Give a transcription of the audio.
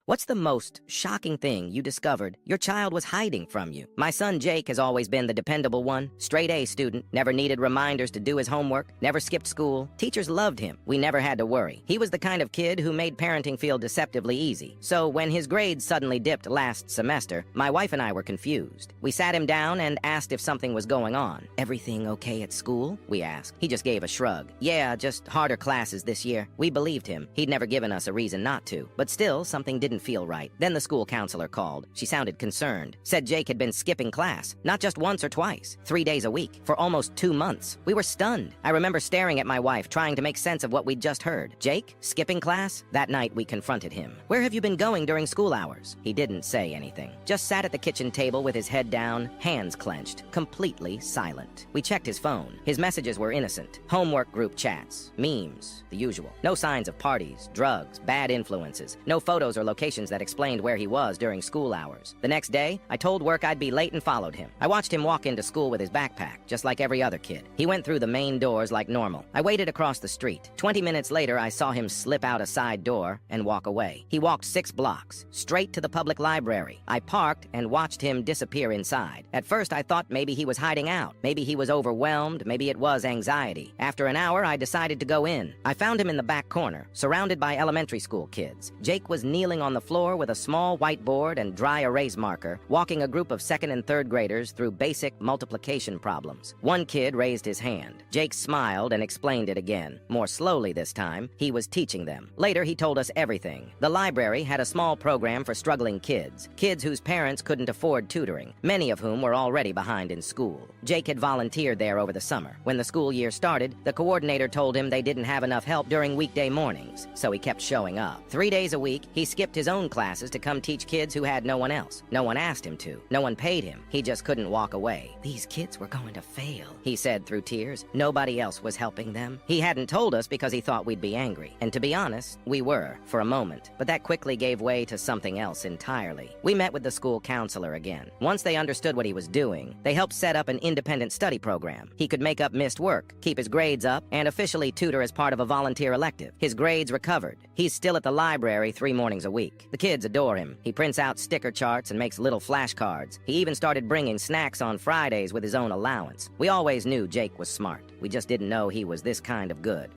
What's the most shocking thing you discovered your child was hiding from you? My son Jake has always been the dependable one. Straight A student, never needed reminders to do his homework, never skipped school. Teachers loved him. We never had to worry. He was the kind of kid who made parenting feel deceptively easy. So when his grades suddenly dipped last semester, my wife and I were confused. We sat him down and asked if something was going on. "Everything okay at school?" we asked. He just gave a shrug. "Yeah, just harder classes this year." We believed him. He'd never given us a reason not to. But still, something didn't feel right. Then the school counselor called. She sounded concerned. Said Jake had been skipping class, not just once or twice, 3 days a week, for almost 2 months. We were stunned. I remember staring at my wife, trying to make sense of what we'd just heard. Jake? Skipping class? That night, we confronted him. "Where have you been going during school hours?" He didn't say anything. Just sat at the kitchen table with his head down, hands clenched, completely silent. We checked his phone. His messages were innocent. Homework group chats, memes, the usual. No signs of parties, drugs, bad influences. No photos or locations that explained where he was during school hours. The next day, I told work I'd be late and followed him. I watched him walk into school with his backpack, just like every other kid. He went through the main doors like normal. I waited across the street. 20 minutes later, I saw him slip out a side door and walk away. He walked 6 blocks, straight to the public library. I parked and watched him disappear inside. At first, I thought maybe he was hiding out. Maybe he was overwhelmed. Maybe it was anxiety. After an hour, I decided to go in. I found him in the back corner, surrounded by elementary school kids. Jake was kneeling on the floor with a small whiteboard and dry erase marker, walking a group of 2nd and 3rd graders through basic multiplication problems. One kid raised his hand. Jake smiled and explained it again. More slowly this time, he was teaching them. Later, he told us everything. The library had a small program for struggling kids whose parents couldn't afford tutoring, many of whom were already behind in school. Jake had volunteered there over the summer. When the school year started, the coordinator told him they didn't have enough help during weekday mornings, so he kept showing up. 3 days a week, he skipped his own classes to come teach kids who had no one else. No one asked him to. No one paid him. He just couldn't walk away. "These kids were going to fail," he said through tears. Nobody else was helping them. He hadn't told us because he thought we'd be angry. And to be honest, we were, for a moment. But that quickly gave way to something else entirely. We met with the school counselor again. Once they understood what he was doing, they helped set up an independent study program. He could make up missed work, keep his grades up, and officially tutor as part of a volunteer elective. His grades recovered. He's still at the library 3 mornings a week. The kids adore him. He prints out sticker charts and makes little flashcards. He even started bringing snacks on Fridays with his own allowance. We always knew Jake was smart. We just didn't know he was this kind of good.